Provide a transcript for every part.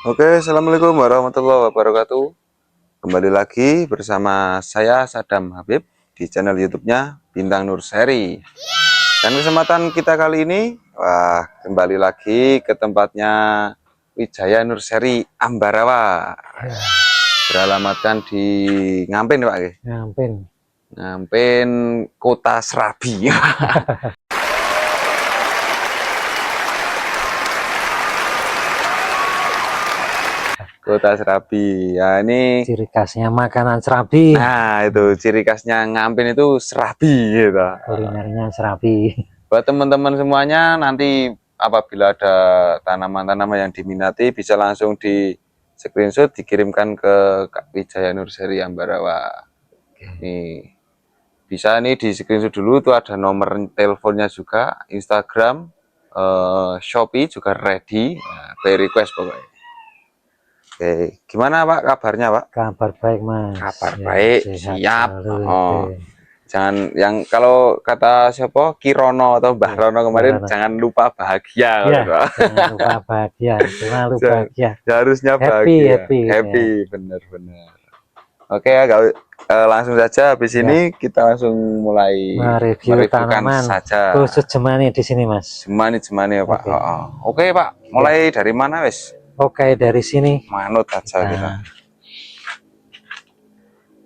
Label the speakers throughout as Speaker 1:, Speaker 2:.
Speaker 1: Oke, assalamualaikum warahmatullahi wabarakatuh. Kembali lagi bersama saya Sadam Habib di channel YouTube-nya Bintang Nur Seri. Dan kesempatan kita kali ini, kembali lagi ke tempatnya Wijaya Nur Seri Ambarawa. Beralamatkan di Ngampen, Pak. Ngampen Kota Serabi. Kota Serabi. Ya, ini
Speaker 2: ciri khasnya makanan Serabi.
Speaker 1: Nah, itu ciri khasnya Ngampen itu Serabi gitu.
Speaker 2: Kulinernya Serabi.
Speaker 1: Buat teman-teman semuanya, nanti apabila ada tanaman-tanaman yang diminati bisa langsung di screenshot dikirimkan ke Kak Wijaya Nur Seri Ambarawa. Nih. Bisa nih di screenshot dulu, tuh ada nomor teleponnya juga, Instagram, Shopee juga ready. Nah, by request pokoknya. Oke, gimana Pak kabarnya Pak?
Speaker 2: Kabar baik Mas.
Speaker 1: Kabar baik, siap.
Speaker 2: Oh.
Speaker 1: Jangan yang kalau kata siapa Kirono atau Mbah Rono kemarin, jangan lupa bahagia.
Speaker 2: Ya, jangan lupa bahagia, selalu bahagia.
Speaker 1: Harusnya bahagia. Happy, bener-bener. Oke ya, langsung saja habis ini kita langsung mulai mereviewkan saja.
Speaker 2: Khusus Jemani di sini Mas.
Speaker 1: Jemani ya Pak. Oke Pak, mulai dari mana wes?
Speaker 2: Oke, dari sini.
Speaker 1: Manut aja kita.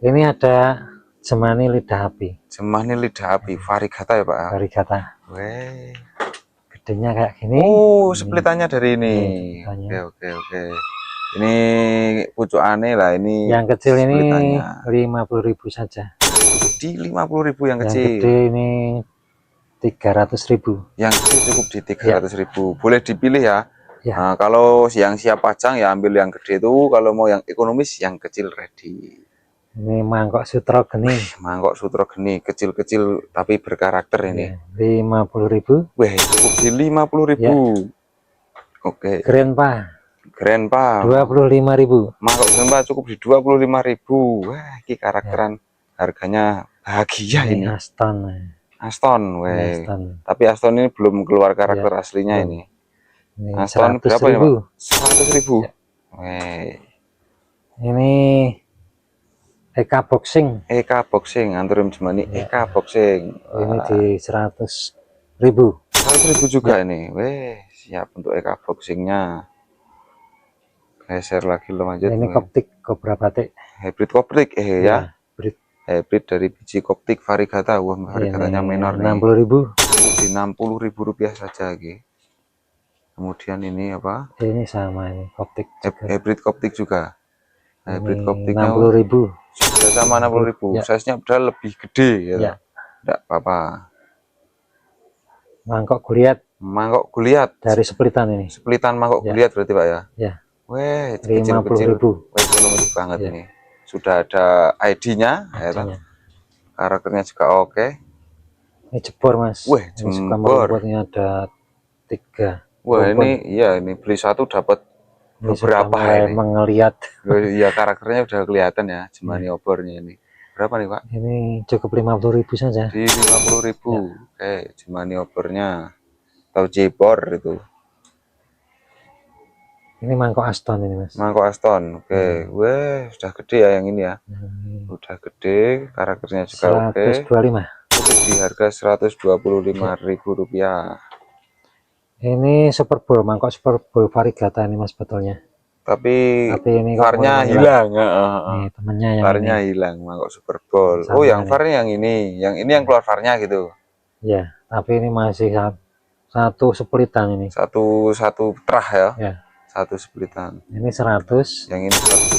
Speaker 2: Ini ada Jemani lidah api.
Speaker 1: Jemani lidah api, variegata ya Pak?
Speaker 2: Variegata.
Speaker 1: Weh.
Speaker 2: Gedenya kayak gini.
Speaker 1: Oh, splitannya dari ini. Oke. Ini pucukannya lah ini.
Speaker 2: Yang kecil ini 50.000 saja.
Speaker 1: Di 50.000 yang kecil.
Speaker 2: Yang gede ini 300.000.
Speaker 1: Yang kecil cukup di 300.000. Boleh dipilih ya.
Speaker 2: Ya.
Speaker 1: Nah, kalau yang siap pajang ya ambil yang gede itu. Kalau mau yang ekonomis yang kecil ready.
Speaker 2: Ini mangkok sutro geni.
Speaker 1: Mangkok sutro geni kecil-kecil tapi berkarakter ini.
Speaker 2: 50.000.
Speaker 1: Weh, cukup di 50.000. Ya. Oke.
Speaker 2: Grandpa. 25.000.
Speaker 1: Mangkok grandpa cukup di 25.000. Wah, ini karakteran harganya bahagia ini. Aston, weh. Tapi Aston ini belum keluar karakter aslinya ini. Aston berapa ya Pak? 100.000. Weh.
Speaker 2: Ini Eka Boxing.
Speaker 1: Anturium Jemani Eka Boxing.
Speaker 2: Ini di 100.000.
Speaker 1: 100.000 juga ini. Weh, siap untuk Eka Boxingnya. Geser lagi lo lanjut.
Speaker 2: Ini koptik Cobra Batik.
Speaker 1: Hybrid koptik ya. Hybrid dari biji koptik variegata. Wah, variegatanya minor nih.
Speaker 2: 60.000.
Speaker 1: Di 60.000 rupiah saja gitu. Kemudian ini apa?
Speaker 2: Ini sama ini koptik juga.
Speaker 1: Hybrid koptik juga. Hybrid koptiknya
Speaker 2: 60.000.
Speaker 1: Sudah sama 60.000. Size-nya padahal lebih gede ya. Enggak apa-apa.
Speaker 2: Mangkok Goliat.
Speaker 1: Mangkok Goliat.
Speaker 2: Dari splitan ini.
Speaker 1: Splitan mangkok Goliat berarti Pak ya?
Speaker 2: Ya.
Speaker 1: Weh, kecil-kecil. Weh, ekonomis banget ini. Sudah ada ID-nya ya kan? Karakternya juga oke.
Speaker 2: Ini jebor Mas.
Speaker 1: Weh, jebor.
Speaker 2: Ini ada 3.
Speaker 1: Wah, ini iya, ini beli satu dapat beberapa ini.
Speaker 2: Mengeliat.
Speaker 1: Iya, karakternya udah kelihatan ya, Jemani obornya ini. Berapa nih Pak?
Speaker 2: Ini cukup 50.000 saja.
Speaker 1: Di 50.000. Oke, Jemani obornya atau jebor itu.
Speaker 2: Ini mangkok Aston ini Mas.
Speaker 1: Mangkok Aston. Oke. Weh, sudah gede ya yang ini ya. Udah gede, karakternya juga oke.
Speaker 2: 125.
Speaker 1: Cukup di harga 125.000 rupiah.
Speaker 2: Ini Super Bowl, mangkok Super Bowl variegata ini Mas betulnya.
Speaker 1: Tapi
Speaker 2: ini
Speaker 1: varnya hilang.
Speaker 2: Nih, temennya yang
Speaker 1: varnya hilang, mangkok Super Bowl. Oh, yang varnya yang ini. Yang ini yang keluar varnya gitu.
Speaker 2: Ya, tapi ini masih satu splitan ini.
Speaker 1: Satu terah ya.
Speaker 2: Ya.
Speaker 1: Satu splitan.
Speaker 2: Ini 100.
Speaker 1: Yang ini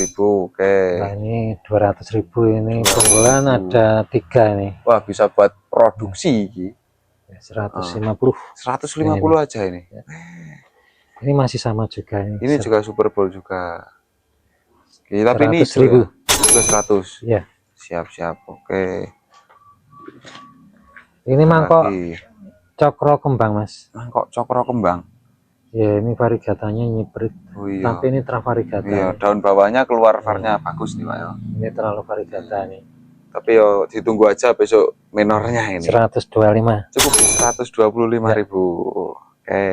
Speaker 1: 100.000. Oke.
Speaker 2: Nah, ini 200.000 ini. Keunggulan ada 3 ini.
Speaker 1: Wah, bisa buat produksi.
Speaker 2: 150.
Speaker 1: 150 aja ini.
Speaker 2: Ini masih sama juga ini.
Speaker 1: Ini juga Super Bowl juga. Oke, tapi ini juga 100.
Speaker 2: Ya.
Speaker 1: Siap. Oke.
Speaker 2: Ini mangkok cokro kembang Mas.
Speaker 1: Mangkok cokro kembang.
Speaker 2: Ya, ini variegatanya hybrid.
Speaker 1: Oh, iya.
Speaker 2: Tapi ini travariegata.
Speaker 1: Iya, daun bawahnya keluar varnya bagus nih Pak ya.
Speaker 2: Ini terlalu variegata nih.
Speaker 1: Tapi yo ditunggu aja besok menornya ini.
Speaker 2: 125.
Speaker 1: Cukup di 125.000. Oke.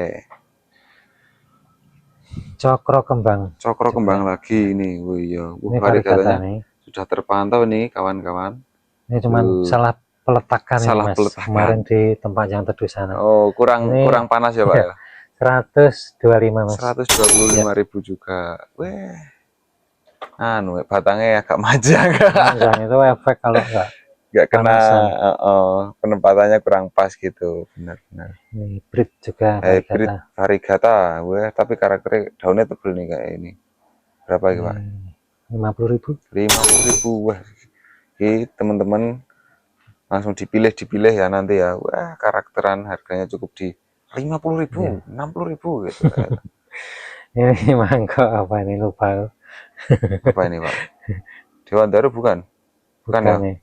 Speaker 2: Cokro kembang.
Speaker 1: Cokro
Speaker 2: Juga.
Speaker 1: kembang lagi ini. Oh iya,
Speaker 2: Ini
Speaker 1: variegatanya
Speaker 2: varigata nih.
Speaker 1: sudah terpantau nih kawan-kawan.
Speaker 2: Ini cuman salah peletakan ini
Speaker 1: Salah
Speaker 2: Mas.
Speaker 1: peletakan.
Speaker 2: Kemarin di tempat yang teduh sana.
Speaker 1: Oh, kurang
Speaker 2: Ini
Speaker 1: panas ya Pak ya?
Speaker 2: 125 Mas.
Speaker 1: 125.000 juga. Weh. Anu, batangnya agak majang.
Speaker 2: Panjang itu efek kalau
Speaker 1: Nggak kena
Speaker 2: panasan.
Speaker 1: penempatannya kurang pas gitu. Benar-benar.
Speaker 2: Ini hybrid juga
Speaker 1: Hybrid
Speaker 2: varigata.
Speaker 1: variegata. Weh, tapi karakternya daunnya tebel nih kayak ini. Berapa ini Pak?
Speaker 2: 50.000.
Speaker 1: 50.000. Wah, ini teman-teman langsung dipilih ya nanti ya. Wah, karakteran harganya cukup di 50.000, 60.000 gitu.
Speaker 2: Ini mangkok apa ini lupa.
Speaker 1: Apa ini Pak? Dewan Daru bukan? Bukan ya?
Speaker 2: Nih.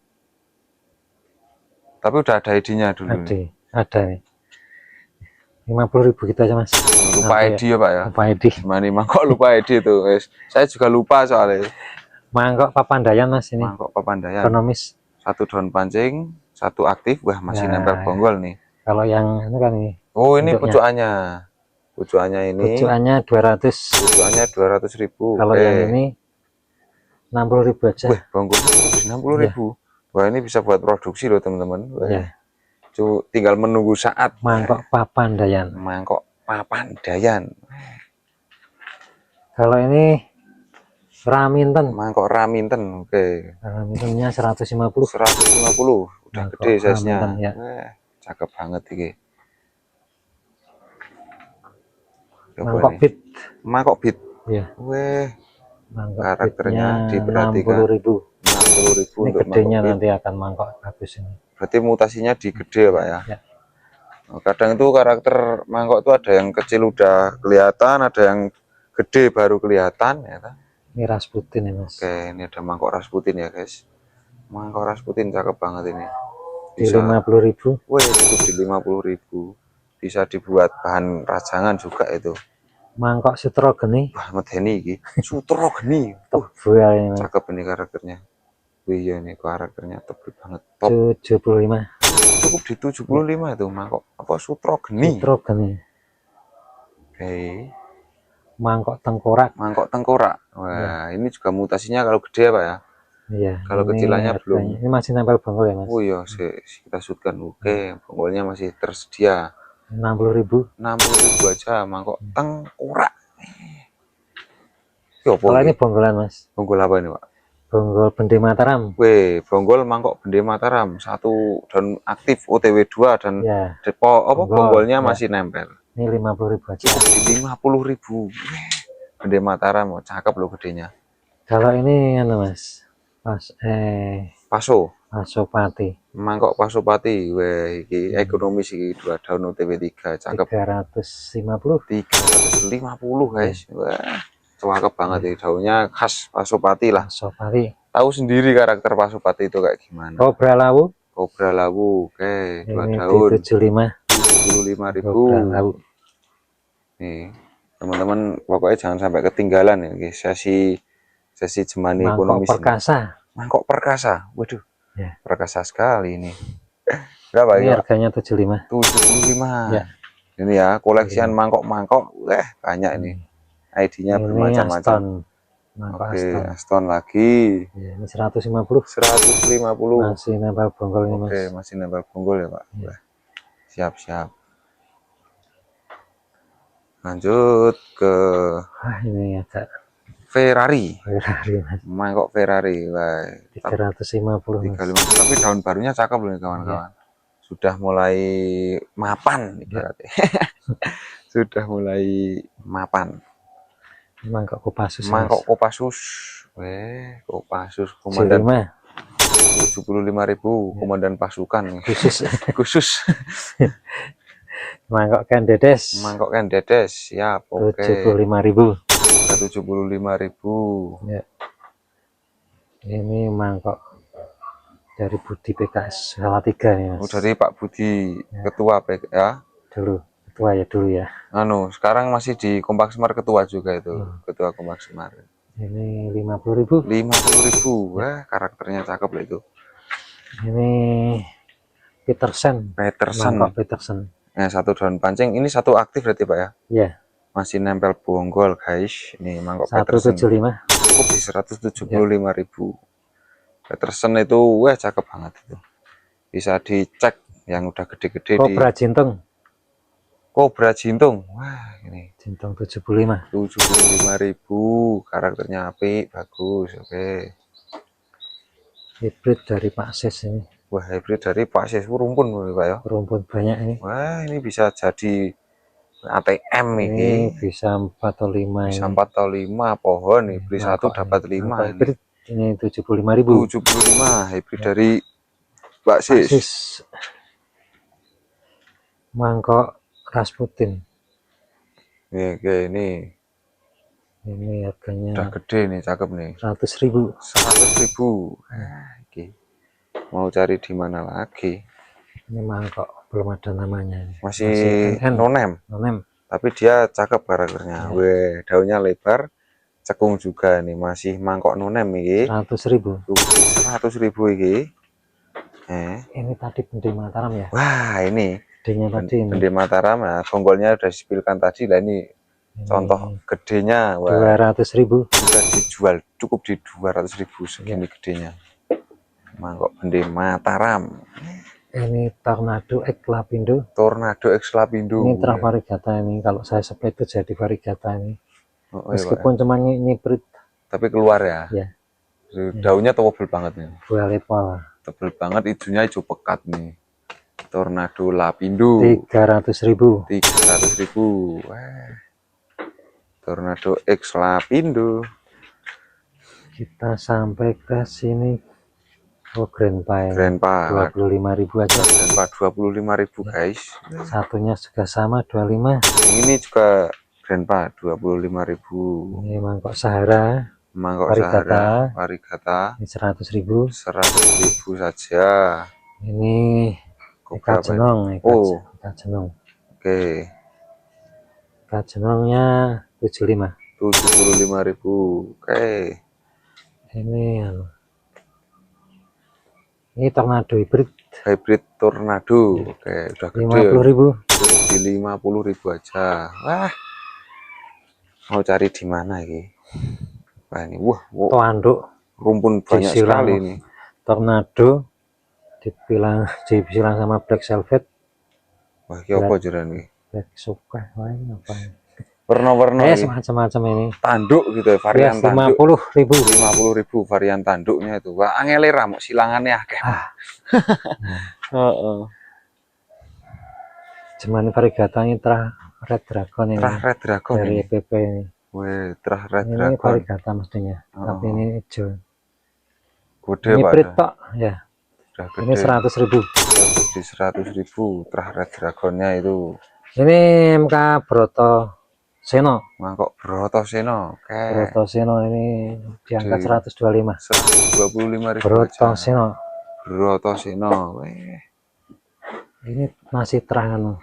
Speaker 1: Tapi udah ada ID-nya dulu nih.
Speaker 2: Ada nih. 50.000 kita aja Mas.
Speaker 1: Lupa ID ya Pak ya?
Speaker 2: Lupa ID.
Speaker 1: Gimana mangkok lupa ID itu? Saya juga lupa soalnya.
Speaker 2: Mangkok Papandayan Mas ini.
Speaker 1: Mangkok Papandayan.
Speaker 2: Ekonomis.
Speaker 1: 1 daun pancing, 1 aktif. Wah, masih nempel bonggol nih.
Speaker 2: Kalau yang ini kan ini.
Speaker 1: Oh, ini pucukannya. Pucukannya ini.
Speaker 2: Pucukannya 200.
Speaker 1: Pucukannya 200.000.
Speaker 2: Kalau yang ini 60.000 aja.
Speaker 1: Wih, bonggolnya 60.000. Wah, ini bisa buat produksi loh teman-teman.
Speaker 2: Ya.
Speaker 1: Tinggal menunggu saat.
Speaker 2: Mangkok Papandayan.
Speaker 1: Mangkok Papandayan.
Speaker 2: Kalau ini Raminten.
Speaker 1: Mangkok Raminten. Oke.
Speaker 2: Ramintennya 150.
Speaker 1: 150. Udah
Speaker 2: Mangkok
Speaker 1: gede size-nya.
Speaker 2: ya.
Speaker 1: Cakep banget ini.
Speaker 2: Mangkok bit.
Speaker 1: Mangkok bit.
Speaker 2: Iya.
Speaker 1: Weh.
Speaker 2: Mangkok
Speaker 1: karakternya diperhatikan.
Speaker 2: 60.000.
Speaker 1: 60.000
Speaker 2: ini
Speaker 1: untuk
Speaker 2: gedenya
Speaker 1: mangkok
Speaker 2: nanti akan mangkok bagus ini.
Speaker 1: Berarti mutasinya di gede Pak ya?
Speaker 2: Ya.
Speaker 1: Kadang itu karakter mangkok itu ada yang kecil udah kelihatan, ada yang gede baru kelihatan ya kan?
Speaker 2: Ini Rasputin ya Mas.
Speaker 1: Oke, ini ada mangkok Rasputin ya guys. Mangkok Rasputin cakep banget ini.
Speaker 2: Bisa, di 50.000.
Speaker 1: Wih, cukup di 50.000. Bisa dibuat bahan rajangan juga itu.
Speaker 2: Mangkok Sutrogeni.
Speaker 1: Wah, medeni iki. Sutrogeni.
Speaker 2: Tebal ini Mas.
Speaker 1: Cakep ini karakternya. Wih, ya ini karakternya tebal banget.
Speaker 2: Top. 75.
Speaker 1: Cukup di 75 itu mangkok apa Sutrogeni.
Speaker 2: Sutrogeni.
Speaker 1: Oke.
Speaker 2: Mangkok tengkorak.
Speaker 1: Mangkok tengkorak. Wah, ini juga mutasinya kalau gede Pak ya?
Speaker 2: Iya.
Speaker 1: Kalau kecilannya belum.
Speaker 2: Ini masih nempel bonggol ya Mas.
Speaker 1: Oh iya, kita shootkan. Oke, bonggolnya masih tersedia.
Speaker 2: 60.000.
Speaker 1: 60.000 aja mangkok tengkorak.
Speaker 2: Kalau ini bonggolan Mas.
Speaker 1: Bonggol apa ini Pak?
Speaker 2: Bonggol Bende Mataram.
Speaker 1: Weh, bonggol mangkok Bende Mataram. 1 daun aktif OTW 2 dan bonggolnya masih nempel.
Speaker 2: Ini 50.000 aja.
Speaker 1: 50.000. Bende Mataram, cakep loh gedenya.
Speaker 2: Kalau ini Mas. Pasopati.
Speaker 1: Mangkok Pasopati. Weh, iki ekonomis iki 2 daun OTW 3, cakep.
Speaker 2: 350.
Speaker 1: 350 guys. Wah, cakep banget ini daunnya khas Pasopati lah.
Speaker 2: Pasopati.
Speaker 1: Tahu sendiri karakter Pasopati itu kayak gimana.
Speaker 2: Kobra Lawu.
Speaker 1: Kobra Lawu. Oke, 2
Speaker 2: ini
Speaker 1: daun.
Speaker 2: 75.000.
Speaker 1: Nih, teman-teman pokoknya jangan sampai ketinggalan ya guys. Sesi Jemani ekonomis. Mangkok perkasa. Waduh. Ya. Perkasa sekali ini. Berapa
Speaker 2: ini harganya 75.
Speaker 1: 75.
Speaker 2: Ya.
Speaker 1: Ini ya, koleksian mangkok-mangkok. Banyak ini. ID-nya bermacam-macam. Oke, Aston lagi.
Speaker 2: Ya, ini 150.
Speaker 1: 150.
Speaker 2: Masih nempel bonggol ini Mas.
Speaker 1: Oke, masih nempel bonggol ya Pak. Ya. Siap-siap. Lanjut ke
Speaker 2: ini agak
Speaker 1: Ferrari
Speaker 2: Mas.
Speaker 1: Mangkok Ferrari. Wah,
Speaker 2: 350 Mas.
Speaker 1: Tapi daun barunya cakep loh kawan-kawan. Sudah mulai mapan ibaratnya. Sudah mulai mapan.
Speaker 2: Mangkok Kopassus.
Speaker 1: Mangkok Kopassus. Kopassus komandan 75.000 komandan pasukan khusus.
Speaker 2: Mangkok Ken Dedes.
Speaker 1: Mangkok Ken Dedes, siap. Oke.
Speaker 2: 75.000.
Speaker 1: 75.000.
Speaker 2: Ya. Ini mangkok dari Budi PKS Salatiga nih Mas.
Speaker 1: Dari Pak Budi ya. Ketua PKS
Speaker 2: dulu. Ketua ya dulu ya.
Speaker 1: Sekarang masih di Kompak Semar ketua juga itu. Ketua Kompak Semar.
Speaker 2: Ini 50.000.
Speaker 1: 50.000. Wah, karakternya cakep lah itu.
Speaker 2: Ini Petersen. Mangkok Petersen.
Speaker 1: Ya, 1 daun pancing. Ini 1 aktif berarti Pak ya?
Speaker 2: Iya.
Speaker 1: masih nempel bonggol guys. Ini mangkok Peterson
Speaker 2: 175
Speaker 1: cukup di 175.000. Peterson itu wah cakep banget itu, bisa dicek yang udah gede-gede di
Speaker 2: Cobra Jintung
Speaker 1: Cobra Jintung. Wah ini
Speaker 2: Jintung 75
Speaker 1: 75.000, karakternya apik, bagus. Oke.
Speaker 2: hybrid dari Pak Sis ini.
Speaker 1: Wah hybrid dari Pak Sis, rumpun Pak ya.
Speaker 2: Rumpun banyak ini.
Speaker 1: Wah ini bisa jadi ATM
Speaker 2: Ini
Speaker 1: ini.
Speaker 2: bisa 4 atau 5
Speaker 1: Bisa
Speaker 2: ini.
Speaker 1: 4 atau 5 pohon nih, beli
Speaker 2: Mangkok
Speaker 1: 1 dapat
Speaker 2: ini.
Speaker 1: 5
Speaker 2: Mangkok
Speaker 1: ini.
Speaker 2: hybrid ini 75.000.
Speaker 1: 75 hybrid dari Pak
Speaker 2: Pak
Speaker 1: Sis.
Speaker 2: Sis. Mangkok Rasputin.
Speaker 1: Oke, ini
Speaker 2: Ini harganya
Speaker 1: udah gede nih, cakep nih.
Speaker 2: 100.000.
Speaker 1: 100.000. Oke. Mau cari di mana lagi?
Speaker 2: Ini mangkok belum ada namanya.
Speaker 1: Masih
Speaker 2: NN.
Speaker 1: nonem. Tapi dia cakep karakternya.
Speaker 2: Ya.
Speaker 1: Weh, daunnya lebar, cekung juga nih, masih mangkok nonem ini.
Speaker 2: 100.000.
Speaker 1: 100.000 ini.
Speaker 2: Ini tadi Bende Mataram ya.
Speaker 1: Wah, ini
Speaker 2: Gedenya tadi ini.
Speaker 1: Bende Mataram, nah, bonggolnya udah disipilkan tadi lah ini. Contoh gedenya, wah,
Speaker 2: 200.000.
Speaker 1: bisa dijual, cukup di 200.000 segini gedenya. Mangkok Bende Mataram.
Speaker 2: Ini Tornado X Lapindo.
Speaker 1: Tornado X Lapindo.
Speaker 2: Ini terah varigata ini. Kalau saya split itu jadi varigata ini.
Speaker 1: Oh,
Speaker 2: Meskipun
Speaker 1: iya,
Speaker 2: cuma nyiprit.
Speaker 1: tapi keluar ya.
Speaker 2: Ya.
Speaker 1: Daunnya tebel banget nih.
Speaker 2: Buah lepal.
Speaker 1: Tebel banget, hijaunya hijau pekat nih. Tornado Lapindo.
Speaker 2: 300.000.
Speaker 1: 300.000. Wah. Tornado X Lapindo.
Speaker 2: Kita sampai ke sini. Oh, Grandpa.
Speaker 1: Grandpa
Speaker 2: 25.000 aja.
Speaker 1: Grandpa 25.000 guys.
Speaker 2: Satunya juga sama 25.
Speaker 1: Ini juga Grandpa 25.000.
Speaker 2: Ini mangkok Sahara.
Speaker 1: Mangkok
Speaker 2: Varigata.
Speaker 1: Sahara Varigata.
Speaker 2: Ini 100.000.
Speaker 1: 100.000 saja.
Speaker 2: Ini
Speaker 1: Eka
Speaker 2: Jenong. Eka Jenong.
Speaker 1: Oke.
Speaker 2: Eka Jenongnya 75.
Speaker 1: 75.000. Oke.
Speaker 2: Ini Tornado hybrid.
Speaker 1: Hybrid Tornado. Oke, udah gede.
Speaker 2: 50.000.
Speaker 1: Di 50.000 aja. Wah. Mau cari di mana ini? Wah ini, wah.
Speaker 2: Toanduk.
Speaker 1: Rumpun banyak sekali ini.
Speaker 2: Tornado disilang sama Black Velvet.
Speaker 1: Wah, ini apa jalan ini?
Speaker 2: Black suka, wah ini apa ini?
Speaker 1: Warna-warna
Speaker 2: semacam ini.
Speaker 1: Tanduk gitu ya, varian
Speaker 2: Yes,
Speaker 1: tanduk.
Speaker 2: 50.000.
Speaker 1: 50.000 varian tanduknya itu. Wah, angele ramuk silangannya akeh.
Speaker 2: Cuman varigatanya Terah Red Dragon ini.
Speaker 1: Terah Red Dragon
Speaker 2: dari
Speaker 1: ini.
Speaker 2: EPP ini.
Speaker 1: Weh, Terah Red
Speaker 2: ini
Speaker 1: Dragon. Ini
Speaker 2: varigata mestinya. Tapi ini hijau.
Speaker 1: Gede
Speaker 2: ini
Speaker 1: Pak.
Speaker 2: Prit Pak, ya.
Speaker 1: Udah gede.
Speaker 2: Ini 100.000.
Speaker 1: Di 100.000 Terah Red Dragonnya itu.
Speaker 2: Ini MK Broto Seno.
Speaker 1: Mangkok Broto Seno. Oke.
Speaker 2: Broto Seno ini diangkat 125.
Speaker 1: 125.000
Speaker 2: Broto Seno.
Speaker 1: Broto Seno. Weh.
Speaker 2: Ini masih terang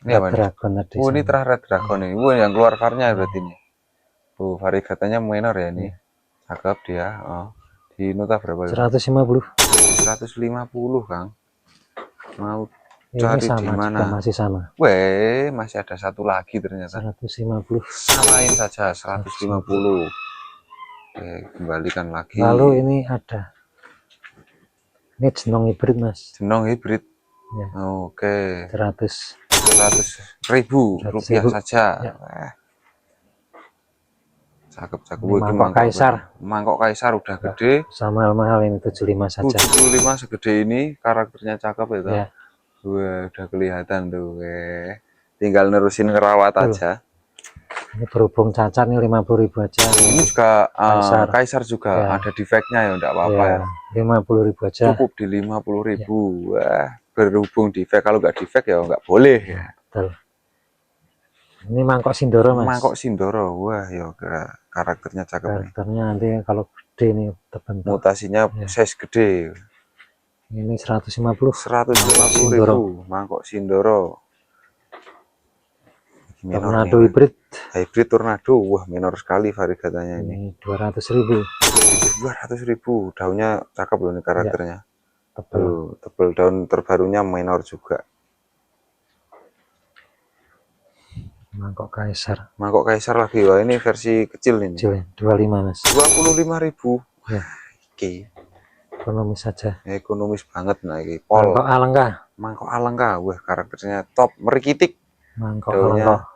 Speaker 1: Ini apa
Speaker 2: Dragon
Speaker 1: nih?
Speaker 2: tadi.
Speaker 1: Oh, ini Terah Red Dragon ini. Wah, yang keluar varnya berarti ini. Oh, varigatanya minor ya ini. Cakep dia. Oh. Di nota berapa?
Speaker 2: 150.
Speaker 1: 150, Kang. Mau
Speaker 2: Ini
Speaker 1: cari
Speaker 2: sama
Speaker 1: di mana?
Speaker 2: juga, masih sama.
Speaker 1: Weh, masih ada satu lagi ternyata.
Speaker 2: 150.
Speaker 1: Samain saja 150. Oke, kembalikan lagi.
Speaker 2: Lalu ini ada. Ini jenong hybrid, Mas.
Speaker 1: Jenong hybrid.
Speaker 2: Ya.
Speaker 1: Oke.
Speaker 2: 100.000
Speaker 1: rupiah saja.
Speaker 2: Ya.
Speaker 1: Cakep.
Speaker 2: Mangkok Kaisar.
Speaker 1: Mangkok Kaisar udah gede.
Speaker 2: Sama mahal ini 75 saja.
Speaker 1: 75 segede ini, karakternya cakep ya,
Speaker 2: Ya.
Speaker 1: Wah, udah kelihatan tuh. Tinggal nerusin ngerawat aja.
Speaker 2: Ini berhubung cacat nih 50.000 aja.
Speaker 1: Ini juga Kaisar juga ya. Ada defeknya ya, enggak apa-apa ya.
Speaker 2: 50.000 aja.
Speaker 1: Cukup di 50.000. Wah, berhubung defek, kalau nggak defek ya nggak boleh ya.
Speaker 2: Betul. Ini mangkok Sindoro, Mas.
Speaker 1: Mangkok Sindoro. Wah, ya karakternya cakep.
Speaker 2: Karakternya nanti kalau gede nih terbentuk.
Speaker 1: Mutasinya size gede.
Speaker 2: Ini 150.
Speaker 1: 150.000 mangkok Sindoro.
Speaker 2: Tornado hybrid.
Speaker 1: Hybrid Tornado. Wah, minor sekali varigatanya ini.
Speaker 2: 200.000.
Speaker 1: 200.000. Daunnya cakep loh ini karakternya.
Speaker 2: Ya. Tebel.
Speaker 1: Daun terbarunya minor juga.
Speaker 2: Mangkok Kaisar.
Speaker 1: Mangkok Kaisar lagi. Wah, ini versi kecil ini.
Speaker 2: Kecil ya, 25 Mas.
Speaker 1: 25.000.
Speaker 2: Ya.
Speaker 1: Oke.
Speaker 2: Ekonomis saja.
Speaker 1: Ekonomis banget nah ini. Pol.
Speaker 2: Mangkok Alengka.
Speaker 1: Mangkok Alengka. Wah, karakternya top, merikitik.
Speaker 2: Mangkok
Speaker 1: Daunnya.
Speaker 2: Alengka.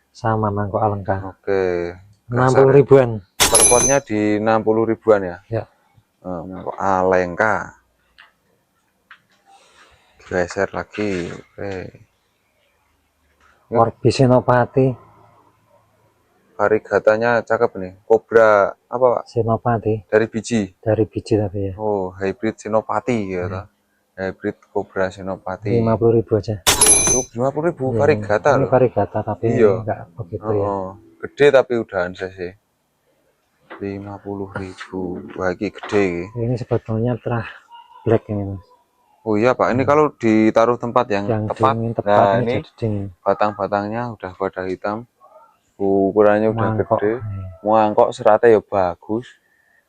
Speaker 2: Sama mangkok Alengka.
Speaker 1: Oke.
Speaker 2: 60 ribuan.
Speaker 1: Per potnya di 60 ribuan ya.
Speaker 2: Ya.
Speaker 1: Mangkok Alengka. Geser lagi. Oke.
Speaker 2: Orbi Senopati.
Speaker 1: Variegatanya cakep nih. Kobra apa Pak?
Speaker 2: Senopati.
Speaker 1: Dari biji.
Speaker 2: Dari biji tapi ya.
Speaker 1: Oh, hybrid Senopati ya. Hybrid Kobra Senopati.
Speaker 2: 50.000 aja.
Speaker 1: 50.000
Speaker 2: Ya,
Speaker 1: variegata
Speaker 2: ini
Speaker 1: loh.
Speaker 2: variegata tapi
Speaker 1: Iya.
Speaker 2: enggak begitu ya.
Speaker 1: Gede tapi udahan sih. 50.000. Wah, ini gede.
Speaker 2: Ini sebetulnya terah black ini Mas.
Speaker 1: Oh iya Pak, ini kalau ditaruh tempat yang tepat,
Speaker 2: dingin tepat
Speaker 1: nah
Speaker 2: ini
Speaker 1: ini
Speaker 2: jadi dingin.
Speaker 1: batang-batangnya udah pada hitam, ukurannya udah
Speaker 2: Mangkok,
Speaker 1: gede,
Speaker 2: ya.
Speaker 1: mangkok seratnya ya bagus.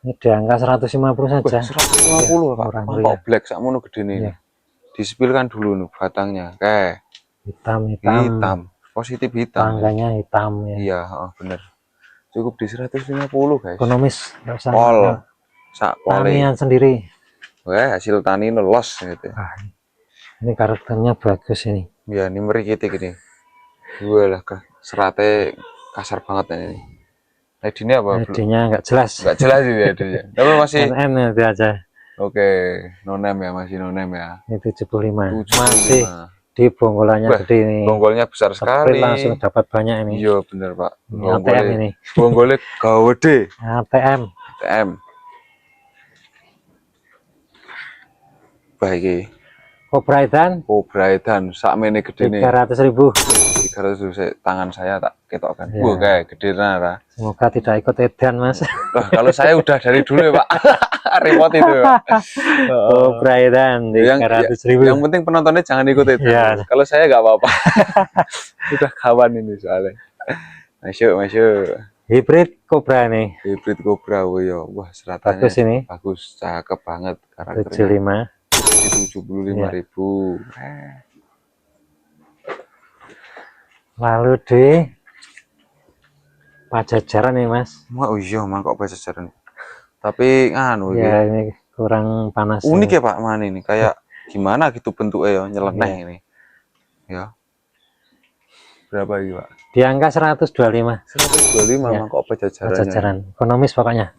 Speaker 2: Ini di angka 150 saja.
Speaker 1: 150
Speaker 2: ya,
Speaker 1: Pak,
Speaker 2: murah
Speaker 1: mangkok
Speaker 2: ya.
Speaker 1: black sakmono gede nih.
Speaker 2: Ya.
Speaker 1: Disipilkan dulu nih batangnya, kayak
Speaker 2: hitam,
Speaker 1: positif hitam.
Speaker 2: tangganya hitam ya.
Speaker 1: Iya, bener. Cukup di 150 guys.
Speaker 2: Ekonomis, nggak usah
Speaker 1: Pol,
Speaker 2: mahal.
Speaker 1: sak pole.
Speaker 2: Tanian sendiri.
Speaker 1: Wah, hasil tani los gitu.
Speaker 2: Ini karakternya bagus ini.
Speaker 1: Ya, ini merikitik ini. Gue lah seratnya kasar banget ini. ID-nya apa?
Speaker 2: ID-nya nggak jelas.
Speaker 1: Nggak jelas sih ID-nya. Tapi masih
Speaker 2: NN itu aja.
Speaker 1: Oke, no-name ya, masih no-name ya.
Speaker 2: Ini 75.
Speaker 1: 75.
Speaker 2: Masih di bonggolannya gede ini.
Speaker 1: Bonggolnya besar sekali.
Speaker 2: Langsung dapat banyak ini.
Speaker 1: Iya, bener Pak.
Speaker 2: Ini ATM ini.
Speaker 1: Bonggolnya gede.
Speaker 2: ATM.
Speaker 1: ATM. Baik.
Speaker 2: Kobra
Speaker 1: Edan sakmene gede nih.
Speaker 2: 300.000.
Speaker 1: 300 tangan saya tak ketokkan.
Speaker 2: Ya.
Speaker 1: Wah, kayak gede nara.
Speaker 2: Semoga tidak ikut edan Mas.
Speaker 1: Wah, kalau saya udah dari dulu ya Pak. Repot itu Pak.
Speaker 2: Kobra Edan 300.000.
Speaker 1: Yang penting penontonnya jangan ikut itu.
Speaker 2: Ya.
Speaker 1: Kalau saya nggak apa-apa. Udah kawan ini soalnya. Masuk.
Speaker 2: Hybrid Kobra nih.
Speaker 1: Hybrid Kobra, wah seratannya
Speaker 2: bagus ini.
Speaker 1: Bagus, cakep banget karakternya.
Speaker 2: 75.
Speaker 1: 75.000.
Speaker 2: Lalu di Pajajaran nih Mas.
Speaker 1: Wah, iya mangkok Pajajaran. Tapi nganu
Speaker 2: ya ini kurang panas.
Speaker 1: Unik ya Pak Man ini, kayak gimana gitu bentuknya ya, nyeleneh ini. Ya. Berapa ini Pak?
Speaker 2: Di angka 125.
Speaker 1: 125 mangkok Pajajaran.
Speaker 2: Ekonomis pokoknya.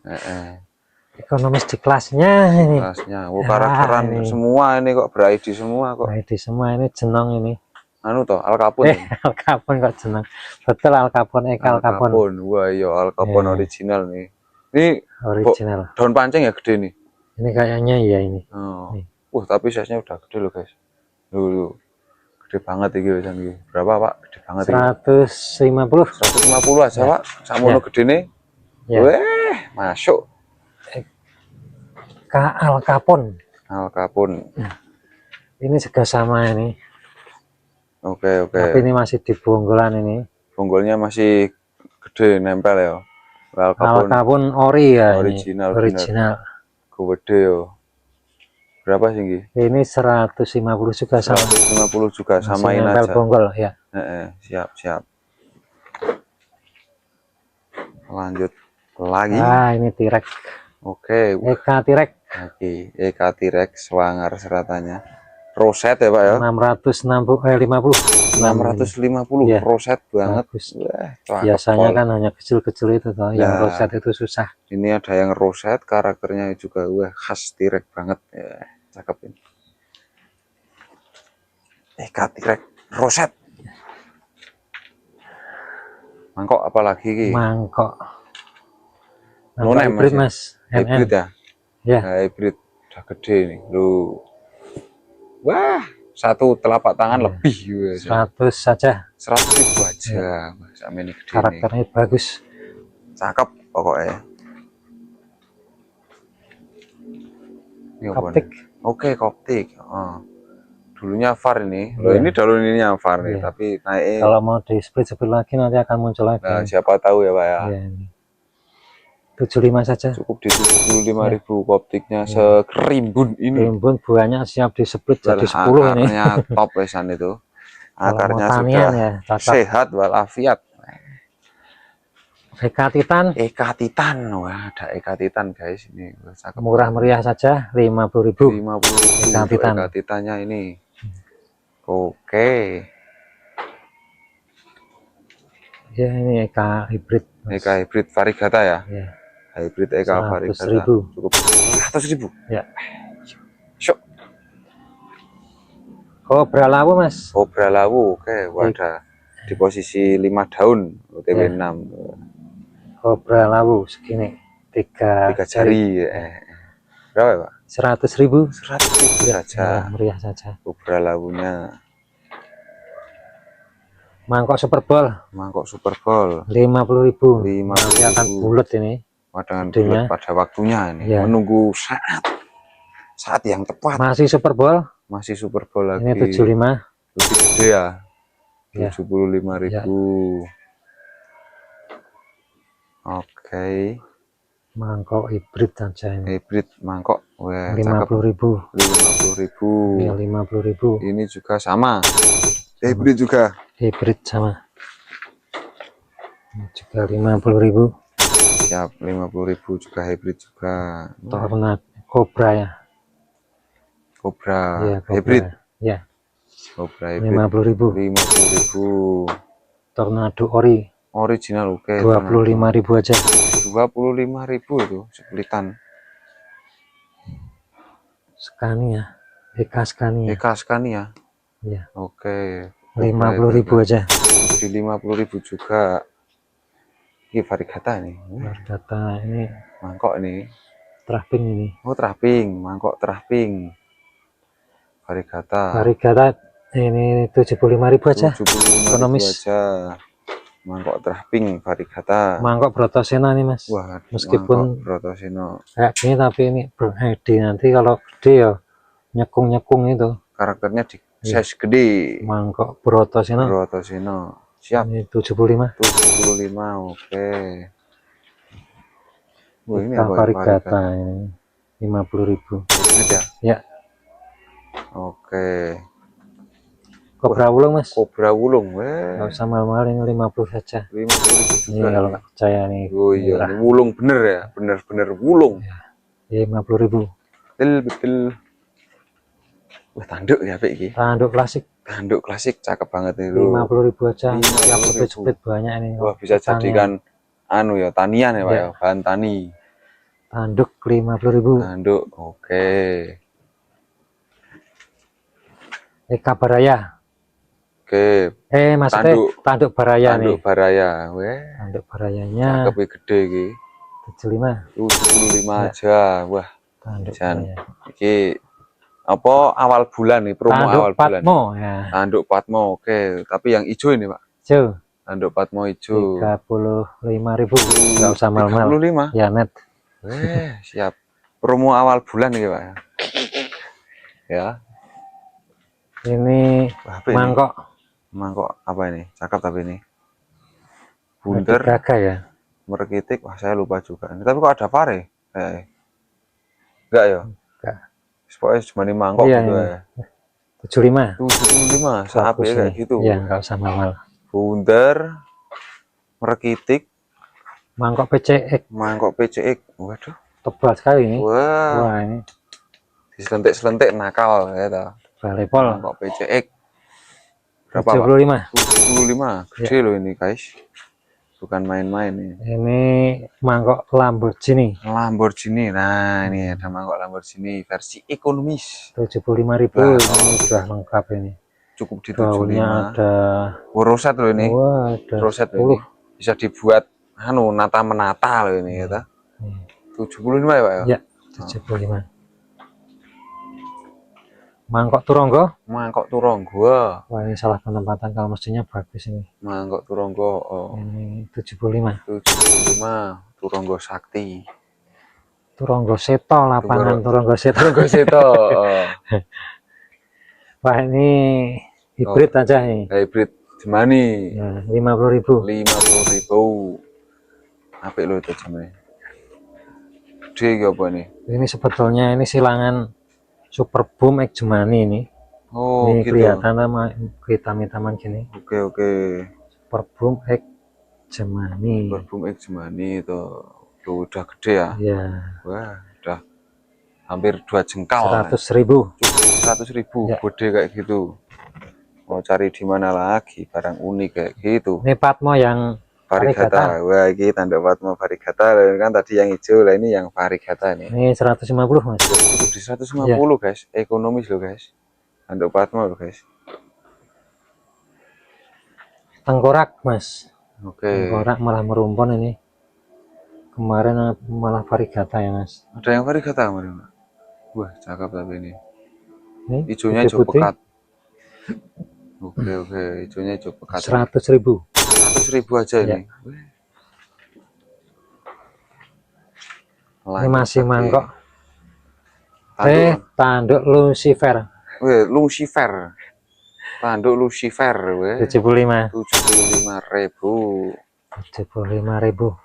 Speaker 2: Ekonomis di kelasnya ini.
Speaker 1: Kelasnya, karakteran semua ini kok ber-ID semua kok.
Speaker 2: ID semua ini jenong ini.
Speaker 1: Anu toh, Al Capone.
Speaker 2: Al Capone kok jenong. Betul Al Capone, Al Capone.
Speaker 1: Wah iya Al Capone original nih. Ini
Speaker 2: original.
Speaker 1: Daun pancing ya gede nih.
Speaker 2: Ini kayaknya iya ini.
Speaker 1: Oh. Tapi size-nya udah gede loh guys. Loh. Gede banget ini. Berapa Pak? Gede banget
Speaker 2: 150.
Speaker 1: 150 aja Pak. Samono gede nih. Weh, masuk.
Speaker 2: Al Capone.
Speaker 1: Al Capone.
Speaker 2: Ini juga sama ini.
Speaker 1: Oke.
Speaker 2: Tapi ini masih di bonggolan ini.
Speaker 1: Bonggolnya masih gede nempel ya.
Speaker 2: Al Capone ori ya.
Speaker 1: Original. Gede yo. Berapa sih
Speaker 2: ini? 150 juga sama.
Speaker 1: 150 juga samain
Speaker 2: aja. Bonggol ya.
Speaker 1: Siap. Lanjut lagi.
Speaker 2: Ini T-Rex.
Speaker 1: Oke.
Speaker 2: Eka T-Rex.
Speaker 1: Oke, Eka T-Rex swanger seratannya. Roset ya Pak ya? 650
Speaker 2: ya.
Speaker 1: Roset banget.
Speaker 2: Biasanya kan hanya kecil-kecil itu toh, yang roset itu susah.
Speaker 1: Ini ada yang roset, karakternya juga khas T-Rex banget ya, cakep ini. Eka T-Rex roset. Mangkok apalagi ki?
Speaker 2: Mangkok.
Speaker 1: Hybrid
Speaker 2: Mas.
Speaker 1: Hybrid ya?
Speaker 2: Ya.
Speaker 1: Hybrid udah gede nih. Lu. Wah, satu telapak tangan lebih.
Speaker 2: 100 saja.
Speaker 1: 100.000 aja. Sama ini gede.
Speaker 2: Karakternya bagus.
Speaker 1: Cakep pokoknya.
Speaker 2: Koptik.
Speaker 1: Oke, Koptik. Dulunya VAR ini. Loh, ini dulunya VAR nih, tapi naik.
Speaker 2: Kalau mau di split lagi nanti akan muncul lagi.
Speaker 1: Nah, siapa tahu ya Pak ya.
Speaker 2: 75 saja.
Speaker 1: Cukup di 75.000 Koptiknya sekerimbun ini.
Speaker 2: Rimbun buahnya siap di split jadi 10 ini.
Speaker 1: Top pesan itu.
Speaker 2: Kalau mau
Speaker 1: Akarnya
Speaker 2: tanian
Speaker 1: sudah
Speaker 2: ya cocok.
Speaker 1: sehat walafiat.
Speaker 2: Eka Titan
Speaker 1: Eka Titan, wah ada Eka Titan guys ini. Wah, cakep
Speaker 2: murah
Speaker 1: banget.
Speaker 2: meriah saja 50.000.
Speaker 1: 50.000
Speaker 2: Eka
Speaker 1: untuk
Speaker 2: Titan.
Speaker 1: Eka Titannya ini. Oke.
Speaker 2: Ya ini Eka hybrid. Mas.
Speaker 1: Eka hybrid variegata ya.
Speaker 2: Ya.
Speaker 1: Hybrid Eka variegata
Speaker 2: 100.000.
Speaker 1: cukup 100.000.
Speaker 2: Ya.
Speaker 1: Syuk.
Speaker 2: Kobra lawu Mas.
Speaker 1: Kobra lawu, oke, wadah di posisi 5 daun OTW
Speaker 2: Ya.
Speaker 1: 6.
Speaker 2: Kobra lawu segini 3
Speaker 1: jari. Berapa ya, Pak?
Speaker 2: 100.000.
Speaker 1: 100.000
Speaker 2: Ya,
Speaker 1: saja.
Speaker 2: meriah saja.
Speaker 1: Kobra lawunya.
Speaker 2: Mangkok Super Bowl
Speaker 1: Mangkok Super Bowl
Speaker 2: 50.000.
Speaker 1: 50.000.
Speaker 2: Nanti akan bulat ini.
Speaker 1: Dengan
Speaker 2: Gedenya.
Speaker 1: bulat pada waktunya ini.
Speaker 2: Ya.
Speaker 1: Menunggu saat yang tepat.
Speaker 2: Masih Super Bowl.
Speaker 1: Masih Super Bowl lagi.
Speaker 2: Ini 75.
Speaker 1: Lebih gede ya.
Speaker 2: Ya.
Speaker 1: 75.000.
Speaker 2: Ya.
Speaker 1: Oke.
Speaker 2: Mangkok hybrid saja ini.
Speaker 1: Hybrid mangkok. Wah,
Speaker 2: 50.000.
Speaker 1: 50.000.
Speaker 2: Ini 50.000.
Speaker 1: Ini juga sama. Hybrid juga.
Speaker 2: Hybrid sama. Ini juga 50.000.
Speaker 1: Siap, 50.000 juga hybrid juga.
Speaker 2: Tornado Cobra ya.
Speaker 1: Cobra
Speaker 2: Ya, Cobra.
Speaker 1: hybrid.
Speaker 2: Ya.
Speaker 1: Cobra hybrid
Speaker 2: 50.000.
Speaker 1: 50.000.
Speaker 2: Tornado ori.
Speaker 1: Original oke.
Speaker 2: 25.000 aja.
Speaker 1: 25.000 itu seplitan.
Speaker 2: Scania. Eka Scania.
Speaker 1: Eka Scania.
Speaker 2: Ya.
Speaker 1: Oke.
Speaker 2: 50.000 aja.
Speaker 1: Di 50.000 juga. Ini variegata nih.
Speaker 2: Variegata ini
Speaker 1: Mangkok ini.
Speaker 2: teraping ini.
Speaker 1: Oh, teraping, mangkok teraping. Variegata.
Speaker 2: Variegata ini 75.000 aja.
Speaker 1: 75.000
Speaker 2: Ekonomis.
Speaker 1: aja. Mangkok teraping variegata.
Speaker 2: Mangkok Brotosena nih Mas.
Speaker 1: Wah,
Speaker 2: Meskipun
Speaker 1: Brotosena
Speaker 2: kayak gini tapi ini gede, nanti kalau gede ya nyekung-nyekung itu.
Speaker 1: karakternya di
Speaker 2: Ya.
Speaker 1: size gede.
Speaker 2: Mangkok Brotosena.
Speaker 1: Brotosena. Siap.
Speaker 2: Ini 75.
Speaker 1: 75, oke. Wah, ini
Speaker 2: Kita
Speaker 1: apa
Speaker 2: variegata ini 50.000.
Speaker 1: hybrid ya?
Speaker 2: Ya.
Speaker 1: Oke.
Speaker 2: Kobra wulung Mas.
Speaker 1: Kobra wulung, weh.
Speaker 2: Nggak usah mahal-mahal, ini 50 saja.
Speaker 1: 50.000
Speaker 2: Ini
Speaker 1: juga.
Speaker 2: kalau nggak percaya nih.
Speaker 1: Oh iya,
Speaker 2: murah.
Speaker 1: ini wulung bener ya, bener-bener wulung.
Speaker 2: Ya, 50.000.
Speaker 1: Betul. Wah, tanduk ya, Pak iki.
Speaker 2: Tanduk klasik.
Speaker 1: Tanduk klasik cakep banget nih lu.
Speaker 2: 50.000 aja.
Speaker 1: 50.000.
Speaker 2: Yang split banyak ini.
Speaker 1: Wah, bisa jadikan anu ya, tanian ya, Pak
Speaker 2: Ya.
Speaker 1: ya, bahan tani.
Speaker 2: Tanduk 50.000.
Speaker 1: Tanduk, oke.
Speaker 2: Eka Baraya.
Speaker 1: Oke.
Speaker 2: Maksudnya tanduk Baraya nih.
Speaker 1: Tanduk Baraya, weh.
Speaker 2: Tanduk Barayanya
Speaker 1: Cakep gede iki.
Speaker 2: 75.
Speaker 1: 75 aja. Wah,
Speaker 2: Tanduk
Speaker 1: jan.
Speaker 2: Baraya.
Speaker 1: Iki apa awal bulan nih, promo
Speaker 2: Tanduk
Speaker 1: awal bulan.
Speaker 2: Patmo ya.
Speaker 1: Tanduk Patmo, oke. Tapi yang hijau ini, Pak.
Speaker 2: Hijau.
Speaker 1: Tanduk Patmo hijau.
Speaker 2: 35.000. Enggak usah mahal-mahal.
Speaker 1: 35.
Speaker 2: Ya net.
Speaker 1: Siap. Promo awal bulan nih, Pak. Ya.
Speaker 2: Ini mangkok.
Speaker 1: Mangkok apa ini? Cakep tapi ini. Bunder.
Speaker 2: Gagah ya.
Speaker 1: Merkitik. Wah, saya lupa juga. Tapi kok ada pare? Enggak ya?
Speaker 2: Enggak.
Speaker 1: Pokoknya cuma ini mangkok
Speaker 2: Iya,
Speaker 1: gitu
Speaker 2: ini.
Speaker 1: ya.
Speaker 2: 75.
Speaker 1: 75, sapi kayak gitu.
Speaker 2: Ya, nggak usah mahal.
Speaker 1: Bunder, merkitik,
Speaker 2: Mangkok PCX.
Speaker 1: mangkok PCX. Waduh,
Speaker 2: Tebal sekali ini.
Speaker 1: wah,
Speaker 2: Wah, ini
Speaker 1: diselentik-selentik nakal ya toh.
Speaker 2: valepol.
Speaker 1: Mangkok PCX. Berapa,
Speaker 2: 75.
Speaker 1: Pak? 75. Gede loh ini, guys. Bukan main-main ini.
Speaker 2: Ini mangkok Lamborghini.
Speaker 1: Lamborghini. Nah, ini ada mangkok Lamborghini versi ekonomis.
Speaker 2: 75.000.
Speaker 1: Wah,
Speaker 2: Ini sudah lengkap ini.
Speaker 1: Cukup di
Speaker 2: Daunnya
Speaker 1: 75.
Speaker 2: ada.
Speaker 1: Roset loh ini.
Speaker 2: Wah, ada
Speaker 1: Roset
Speaker 2: 10.
Speaker 1: loh ini. Bisa dibuat anu nata menata loh ini ya toh. 75 ya, Pak ya?
Speaker 2: Ya, 75. Mangkok Turonggo.
Speaker 1: Mangkok Turonggo.
Speaker 2: Wah, ini salah penempatan, kalau mestinya bagus ini.
Speaker 1: Mangkok Turonggo.
Speaker 2: Ini 75.
Speaker 1: 75. Turonggo Sakti.
Speaker 2: Turonggo Seto, lapangan Turonggo Seto.
Speaker 1: Turonggo Seto.
Speaker 2: Wah, ini hybrid aja nih.
Speaker 1: Hybrid Jemani.
Speaker 2: Nah, 50.000.
Speaker 1: 50.000. Apik lo itu Jemani. Gede apa nih?
Speaker 2: Ini sebetulnya ini silangan Super Boom X Jemani ini.
Speaker 1: Oh,
Speaker 2: Ini
Speaker 1: gitu.
Speaker 2: kelihatan nama hitam-hitaman gini.
Speaker 1: Oke.
Speaker 2: Super Bloom X Gemini.
Speaker 1: Parfum X Gemini itu udah gede ya.
Speaker 2: Ya,
Speaker 1: Wah, udah hampir 2 jengkal.
Speaker 2: 100.000.
Speaker 1: 100.000
Speaker 2: Ya.
Speaker 1: gede kayak gitu. Mau cari di mana lagi barang unik kayak gitu.
Speaker 2: Ini Patmo yang
Speaker 1: Varigata. Wah, ini tanda Patmo Varigata kan tadi yang hijau lah, ini yang Varigata nih.
Speaker 2: Ini 150 Mas.
Speaker 1: Cukup di 150 guys, ekonomis loh guys. Tanda Patmo loh guys.
Speaker 2: Tengkorak Mas.
Speaker 1: Oke.
Speaker 2: Tengkorak malah merumpun ini. Kemarin malah Varigata ya Mas.
Speaker 1: Ada yang Varigata kemarin. Wah, cakep tapi ini.
Speaker 2: Ini
Speaker 1: Hijaunya hijau
Speaker 2: putih-putih.
Speaker 1: pekat. Oke, hijaunya hijau pekat.
Speaker 2: 100.000.
Speaker 1: 100.000 aja
Speaker 2: Ya.
Speaker 1: ini.
Speaker 2: Ini masih mangkok.
Speaker 1: Tanduk,
Speaker 2: Tanduk Lucifer.
Speaker 1: Lucifer. Tanduk Lucifer,
Speaker 2: 75.
Speaker 1: 75.000.
Speaker 2: 75.000.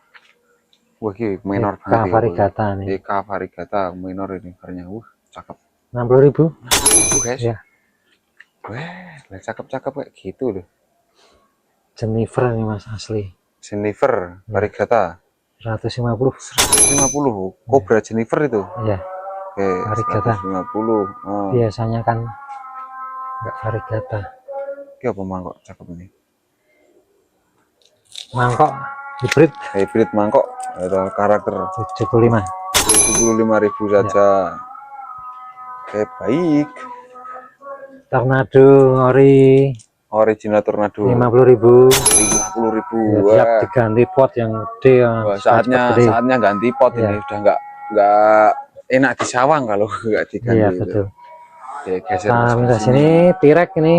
Speaker 1: Wah, ini minor
Speaker 2: Eka
Speaker 1: banget ya.
Speaker 2: Varigata nih.
Speaker 1: Eka Varigata minor ini harganya. Cakep.
Speaker 2: 60.000.
Speaker 1: 60.000 guys.
Speaker 2: Ya.
Speaker 1: Wah, cakep-cakep kayak gitu loh.
Speaker 2: Jennifer nih Mas asli.
Speaker 1: Jennifer Varigata
Speaker 2: 150.
Speaker 1: 150. Cobra Jennifer itu.
Speaker 2: Iya.
Speaker 1: Oke,
Speaker 2: Varigata.
Speaker 1: 150. Oh.
Speaker 2: Biasanya kan enggak Varigata.
Speaker 1: Ini apa mangkok cakep ini?
Speaker 2: Mangkok hibrid
Speaker 1: Hybrid mangkok atau karakter
Speaker 2: 75.
Speaker 1: 75.000 saja. Oke, baik.
Speaker 2: Tornado ori
Speaker 1: Original Tornado
Speaker 2: 50.000.
Speaker 1: 50.000.
Speaker 2: Ya, siap diganti pot yang gede ya.
Speaker 1: Wah,
Speaker 2: gede.
Speaker 1: saatnya ganti pot
Speaker 2: Ya.
Speaker 1: ini udah nggak enak disawang kalau nggak diganti.
Speaker 2: Iya
Speaker 1: itu.
Speaker 2: betul.
Speaker 1: Oke, geser
Speaker 2: Nah,
Speaker 1: Mas ke
Speaker 2: minta
Speaker 1: sini.
Speaker 2: sini Tirek ini.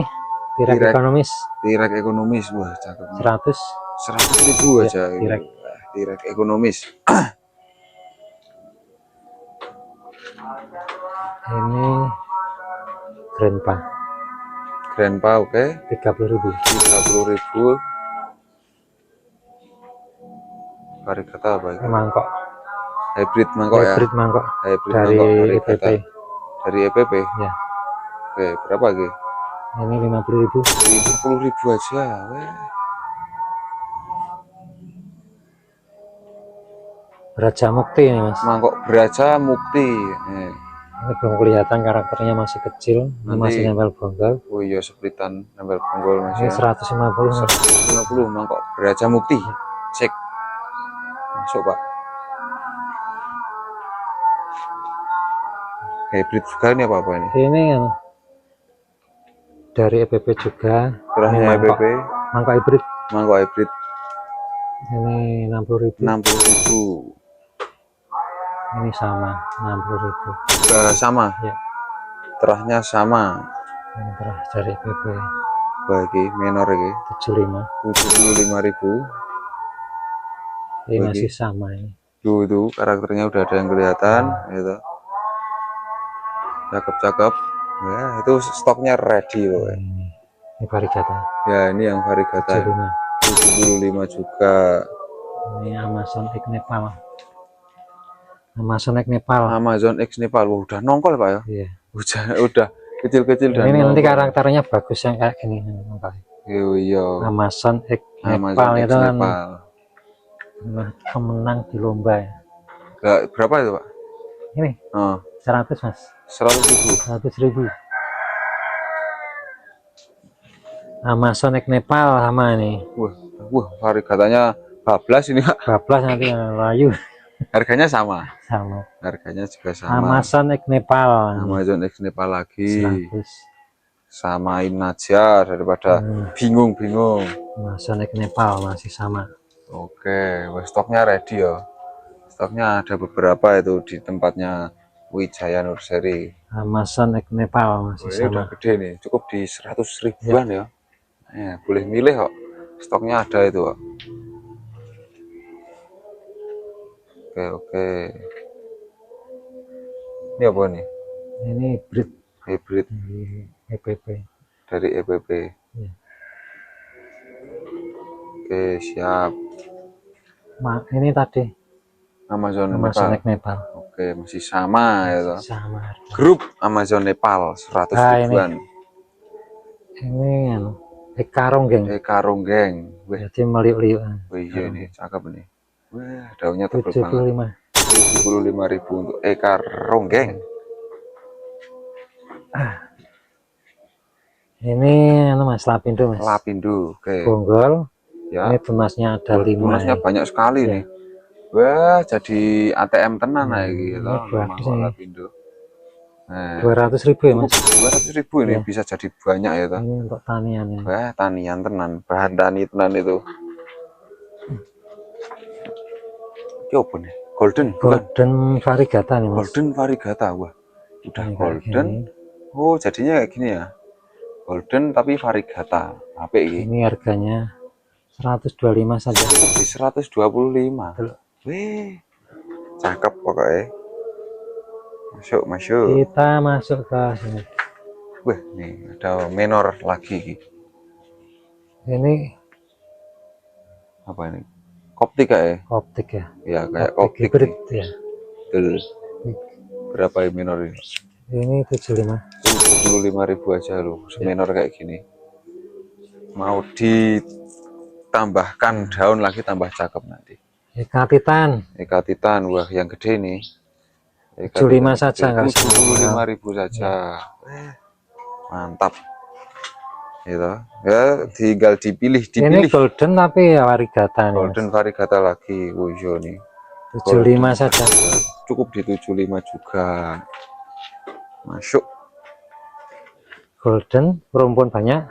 Speaker 2: Tirek
Speaker 1: Tirek.
Speaker 2: ekonomis
Speaker 1: Tirek ekonomis, wah cakep.
Speaker 2: 100.
Speaker 1: 100.000
Speaker 2: Ya,
Speaker 1: aja.
Speaker 2: Tirek.
Speaker 1: Wah, Tirek ekonomis.
Speaker 2: Ini Grandpa
Speaker 1: Grandpa, oke.
Speaker 2: 30.000.
Speaker 1: 30.000. Varigata apa itu?
Speaker 2: Mangkok
Speaker 1: Hybrid mangkok ya.
Speaker 2: hybrid mangkok
Speaker 1: Hybrid
Speaker 2: dari
Speaker 1: mangkok
Speaker 2: EPP.
Speaker 1: Varigata. Dari EPP.
Speaker 2: Ya.
Speaker 1: Oke, berapa lagi?
Speaker 2: Ini 50.000.
Speaker 1: 50.000 aja. Weh.
Speaker 2: Raja Mukti ini Mas.
Speaker 1: Mangkok Braja Mukti.
Speaker 2: Ini belum kelihatan karakternya masih kecil. Ini
Speaker 1: Nanti-
Speaker 2: masih nempel bongkar.
Speaker 1: Oh iya, seplitan nempel bonggol Mas
Speaker 2: Ini
Speaker 1: ya.
Speaker 2: 150 Mas.
Speaker 1: 150 mangkok Braja Mukti. Cek. Masuk, Pak. Hybrid juga ini apa ini?
Speaker 2: Ini yang dari EPP juga.
Speaker 1: Terahnya
Speaker 2: Ini mangkok.
Speaker 1: EPP.
Speaker 2: Mangkok hybrid.
Speaker 1: Mangkok hybrid
Speaker 2: Ini 60.000.
Speaker 1: 60.000.
Speaker 2: Ini sama 60.000.
Speaker 1: Sama.
Speaker 2: Ya.
Speaker 1: Terahnya sama.
Speaker 2: Ini terus dari EPP
Speaker 1: Bagi minor ini
Speaker 2: 75.
Speaker 1: 75.000.
Speaker 2: Ini
Speaker 1: Bagi.
Speaker 2: masih sama ini.
Speaker 1: Itu karakternya udah ada yang kelihatan gitu. Cakep. Ya, itu stoknya ready loh.
Speaker 2: Ini Varigata
Speaker 1: Ya, ini yang Varigata
Speaker 2: 75.
Speaker 1: 75 juga.
Speaker 2: Ini Amazon X Nepal. Amazon X Nepal.
Speaker 1: Amazon X Nepal. Wah, udah nongkol Pak ya.
Speaker 2: Iya.
Speaker 1: Udah kecil-kecil dan
Speaker 2: Ini nanti
Speaker 1: nongol.
Speaker 2: karakternya bagus yang kayak gini.
Speaker 1: Iya.
Speaker 2: Amazon X
Speaker 1: Amazon
Speaker 2: Nepal
Speaker 1: X
Speaker 2: itu kan
Speaker 1: Nepal.
Speaker 2: pemenang di lomba ya.
Speaker 1: Berapa itu Pak?
Speaker 2: Ini 100 Mas.
Speaker 1: 100.000.
Speaker 2: 100.000. Amazon X Nepal sama nih.
Speaker 1: Wah, Varigatanya bablas ini Pak.
Speaker 2: Bablas nanti yang layu
Speaker 1: Harganya sama.
Speaker 2: sama.
Speaker 1: Harganya juga sama.
Speaker 2: Amazon X Nepal.
Speaker 1: Amazon X Nepal lagi.
Speaker 2: 100.
Speaker 1: Samain aja daripada bingung-bingung.
Speaker 2: Amazon X Nepal masih sama.
Speaker 1: Oke, stoknya ready ya. Stoknya ada beberapa itu di tempatnya Wijaya Nursery.
Speaker 2: Amazon X Nepal masih
Speaker 1: Ini
Speaker 2: sama.
Speaker 1: udah gede nih, cukup di 100.000-an ya. Boleh milih kok. Stoknya ada itu kok. Oke. Ini apa nih?
Speaker 2: Ini
Speaker 1: Hybrid
Speaker 2: dari EPP.
Speaker 1: dari EPP.
Speaker 2: Ya.
Speaker 1: Oke, siap.
Speaker 2: Ini tadi
Speaker 1: Amazon
Speaker 2: Amazon
Speaker 1: Nepal.
Speaker 2: X Nepal.
Speaker 1: Oke, masih sama ya toh.
Speaker 2: Sama.
Speaker 1: Grup Amazon Nepal 100 ribuan.
Speaker 2: Ini anu, Eka Ronggeng.
Speaker 1: Eka Ronggeng. Wih,
Speaker 2: Jadi meliuk-liuk.
Speaker 1: wih iya ini cakep nih. Wah, daunnya tebal banget.
Speaker 2: 75.
Speaker 1: 75.000 untuk Eka Ronggeng.
Speaker 2: Ini anu Mas, lapindo Mas.
Speaker 1: Lapindo, oke.
Speaker 2: Bonggol.
Speaker 1: Ya.
Speaker 2: Ini tunasnya ada 5.
Speaker 1: Tunasnya banyak sekali
Speaker 2: ya.
Speaker 1: nih. Wah, jadi ATM tenan
Speaker 2: Ya,
Speaker 1: gitu.
Speaker 2: bagus
Speaker 1: Mangkok
Speaker 2: nih.
Speaker 1: lapindo. Nah,
Speaker 2: 200.000 ya Mas.
Speaker 1: 200.000 ini
Speaker 2: Ya.
Speaker 1: bisa jadi banyak ya toh.
Speaker 2: Ini untuk taniannya.
Speaker 1: Wah, tanian tenan, bahan tani tenan itu. Ini apa nih? Golden, bukan?
Speaker 2: Golden variegata nih Mas.
Speaker 1: Golden variegata, wah. Udah
Speaker 2: Ini
Speaker 1: golden. Oh, jadinya kayak gini ya. Golden tapi variegata. HP ini.
Speaker 2: Ini harganya 125 saja.
Speaker 1: Di 125. Wih, cakep pokoknya. Masuk.
Speaker 2: Kita masuk ke sini.
Speaker 1: Wah, nih ada menor lagi.
Speaker 2: Ini
Speaker 1: Apa ini? Koptik ya?
Speaker 2: optik ya.
Speaker 1: Ya, kayak koptik
Speaker 2: hybrid
Speaker 1: nih.
Speaker 2: ya.
Speaker 1: Betul. Berapa ya menor ini?
Speaker 2: Ini 75.
Speaker 1: 75.000 aja loh, semenor kayak gini. Mau ditambahkan daun lagi tambah cakep nanti.
Speaker 2: Eka Titan.
Speaker 1: Eka Titan, wah yang gede nih.
Speaker 2: 75 saja enggak
Speaker 1: 75.000 saja. Mantap. Gitu. Ya, tinggal dipilih.
Speaker 2: Ini golden tapi ya variegata nih.
Speaker 1: Golden variegata lagi. Wojo nih.
Speaker 2: 75 saja.
Speaker 1: Cukup di 75 juga. Masuk.
Speaker 2: Golden rumpun banyak.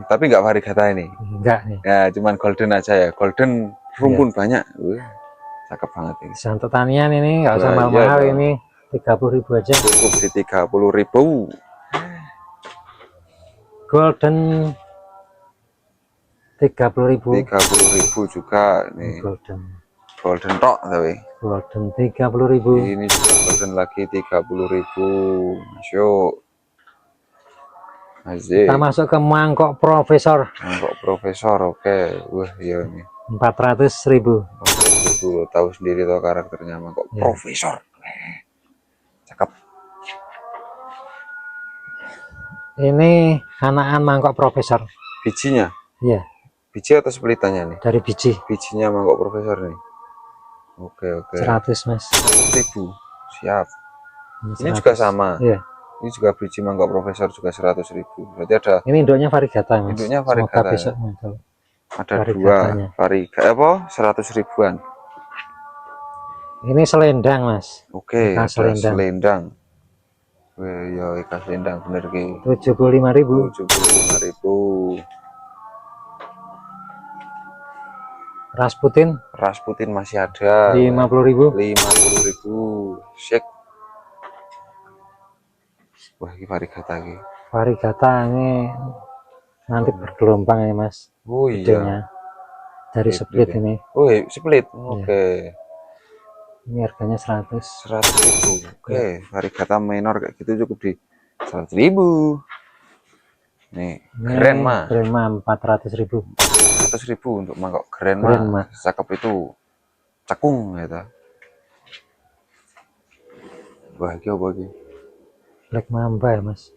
Speaker 1: Tapi enggak variegata ini.
Speaker 2: Enggak nih.
Speaker 1: Ya, cuman golden aja ya. Golden rumpun banyak. Cakep banget ini.
Speaker 2: Bisa untuk tanian ini enggak usah mahal-mahal ini. 30.000 aja.
Speaker 1: Cukup di 30.000.
Speaker 2: Golden 30.000.
Speaker 1: 30.000 juga nih. Golden tok tapi.
Speaker 2: Golden 30.000.
Speaker 1: Ini juga golden lagi 30.000. Masuk. Asik.
Speaker 2: Kita masuk ke mangkok profesor.
Speaker 1: Mangkok profesor, oke. Wah, iya nih.
Speaker 2: 400.000.
Speaker 1: 400.000, tahu sendiri toh karakternya mangkok profesor. Cakep.
Speaker 2: Ini anakan mangkok profesor.
Speaker 1: Bijinya?
Speaker 2: Iya.
Speaker 1: Biji atau splitannya nih?
Speaker 2: Dari biji.
Speaker 1: Bijinya mangkok profesor nih. Oke.
Speaker 2: 100 Mas.
Speaker 1: 100.000. Siap. Ini
Speaker 2: 100.
Speaker 1: juga sama.
Speaker 2: Iya.
Speaker 1: Ini juga biji mangkok profesor juga 100.000. Berarti ada.
Speaker 2: Ini induknya variegata Mas.
Speaker 1: Induknya variegata.
Speaker 2: Besok, ya.
Speaker 1: Ada dua variegata apa? 100.000-an.
Speaker 2: Ini selendang Mas.
Speaker 1: Oke, ada selendang. Wah, ya ikan selendang bener ki.
Speaker 2: 75.000.
Speaker 1: 75.000. Rasputin masih ada.
Speaker 2: 50.000.
Speaker 1: 50.000. Shake. Wah, ini variegata ki.
Speaker 2: Variegata ini nanti bergelombang ya Mas.
Speaker 1: Oh iya.
Speaker 2: Dari split ya. Ini.
Speaker 1: Oh, split. Oke.
Speaker 2: Ini harganya 100.000.
Speaker 1: Oke, variegata minor kayak gitu cukup di 100.000. Nih, Grandma
Speaker 2: 400.000.
Speaker 1: 100.000 untuk mangkok Grandma. Cakep itu. Cakung gitu. Bahagia bagi.
Speaker 2: Black Mamba ya Mas.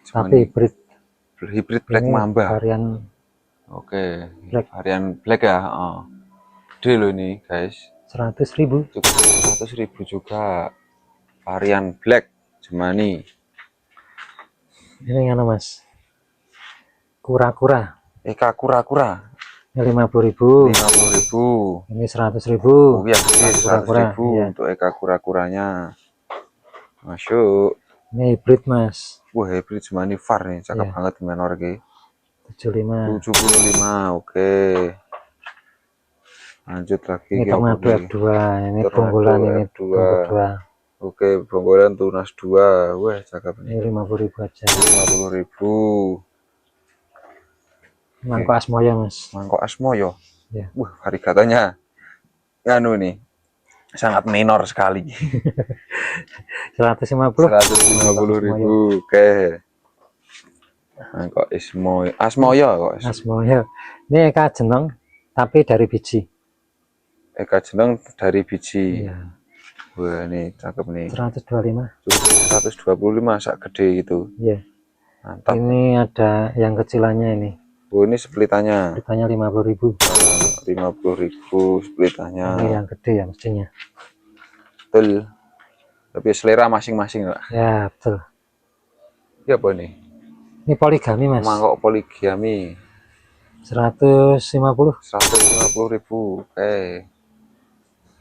Speaker 2: Tapi hybrid
Speaker 1: Black Mamba.
Speaker 2: Varian.
Speaker 1: Oke. Varian black ya. Gede loh ini guys.
Speaker 2: 100.000.
Speaker 1: Cukup 100.000 juga. Varian black Jemani.
Speaker 2: Ini mana Mas? Kura-kura.
Speaker 1: Eka kura-kura.
Speaker 2: 50.000.
Speaker 1: 50.000.
Speaker 2: Ini 100.000.
Speaker 1: Oh iya, 100.000 untuk Eka kura-kuranya. Masuk.
Speaker 2: Ini hybrid Mas.
Speaker 1: Wah, hybrid Jemani Far nih, cakep banget menor ki. 75. Oke. Lanjut lagi.
Speaker 2: Ini Tornado F2. Ini bonggolan ini
Speaker 1: F2. Oke, bonggolan tunas 2. Wah, cakep nih.
Speaker 2: Ini 50.000 aja.
Speaker 1: 50.000.
Speaker 2: Mangkok Asmoyo Mas.
Speaker 1: Mangkok Asmoyo.
Speaker 2: Ya.
Speaker 1: Wah, varigatanya anu nih. Sangat minor sekali.
Speaker 2: 150.
Speaker 1: 150.000. Oke. Mangkok Asmoyo kok.
Speaker 2: Asmoyo. Ini Eka Jeneng tapi dari biji.
Speaker 1: Eka Jeneng dari biji.
Speaker 2: Iya.
Speaker 1: Wah, ini cakep nih.
Speaker 2: 125.
Speaker 1: Cukup 125 sak gede gitu.
Speaker 2: Iya.
Speaker 1: Mantap.
Speaker 2: Ini ada yang kecilannya ini.
Speaker 1: Oh, ini splitannya.
Speaker 2: Splitannya 50.000.
Speaker 1: 50.000 splitannya.
Speaker 2: Ini yang gede ya mestinya.
Speaker 1: Betul. Tapi selera masing-masing lah.
Speaker 2: Ya, betul.
Speaker 1: Ini apa nih?
Speaker 2: Ini poligami, Mas.
Speaker 1: Mangkok poligami.
Speaker 2: 150.
Speaker 1: 150.000. Oke.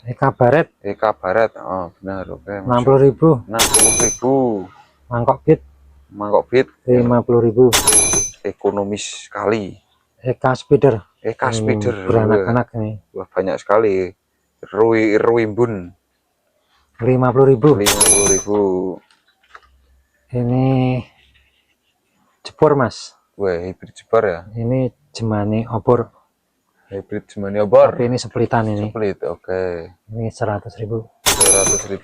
Speaker 2: Eka Baret
Speaker 1: Eka Barat. Oh, benar. Oke.
Speaker 2: 60.000.
Speaker 1: 60.000.
Speaker 2: Mangkok Beat
Speaker 1: Mangkok Beat
Speaker 2: 50.000.
Speaker 1: ekonomis sekali.
Speaker 2: Eka Spider.
Speaker 1: Eka Spider.
Speaker 2: Beranak-anak ini.
Speaker 1: Wah, banyak sekali. Ruimbun
Speaker 2: 50.000.
Speaker 1: 50.000.
Speaker 2: Ini jebor, Mas.
Speaker 1: Wah, hybrid jebar ya.
Speaker 2: Ini jemani obor.
Speaker 1: Hybrid Jemani obor.
Speaker 2: Tapi ini splitan ini.
Speaker 1: Split, oke.
Speaker 2: Ini 100.000.
Speaker 1: 200.000.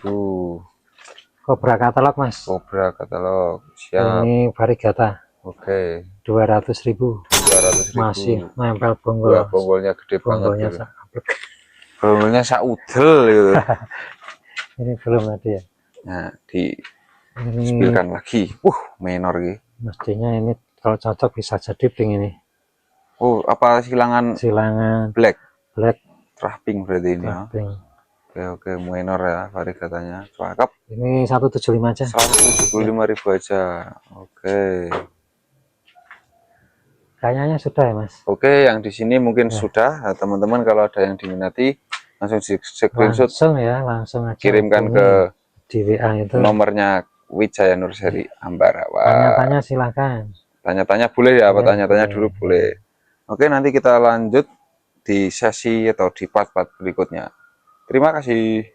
Speaker 2: Cobra katalog, Mas.
Speaker 1: Cobra katalog. Siap.
Speaker 2: Ini varigata.
Speaker 1: Oke.
Speaker 2: 200.000.
Speaker 1: 200.000.
Speaker 2: Masih nempel bonggol.
Speaker 1: Wah, bonggolnya gede
Speaker 2: Bonggolnya
Speaker 1: banget. Bonggolnya saudel gitu.
Speaker 2: Ini belum ada ya.
Speaker 1: Nah, di
Speaker 2: Ini
Speaker 1: spilkan lagi. Menor gitu.
Speaker 2: mestinya ini kalau cocok bisa jadi pink ini.
Speaker 1: Oh, apa silangan
Speaker 2: Silangan
Speaker 1: black?
Speaker 2: black
Speaker 1: Pink berarti ini ya.
Speaker 2: pink.
Speaker 1: Oke, minor ya varigatanya. Cakep.
Speaker 2: Ini 175 aja.
Speaker 1: 175.000 aja. Oke.
Speaker 2: Kayaknya sudah ya, Mas.
Speaker 1: Oke, yang di sini mungkin
Speaker 2: Ya.
Speaker 1: sudah. Nah, teman-teman kalau ada yang diminati langsung di screenshot,
Speaker 2: Langsung aja
Speaker 1: kirimkan
Speaker 2: hubungi
Speaker 1: ke
Speaker 2: di WA itu.
Speaker 1: nomornya Wijaya Nurseri Ambarawa.
Speaker 2: Tanya-tanya silakan.
Speaker 1: Tanya-tanya boleh ya, apa
Speaker 2: Ya,
Speaker 1: tanya-tanya
Speaker 2: boleh.
Speaker 1: dulu boleh. Oke, nanti kita lanjut di sesi atau di part-part berikutnya. Terima kasih.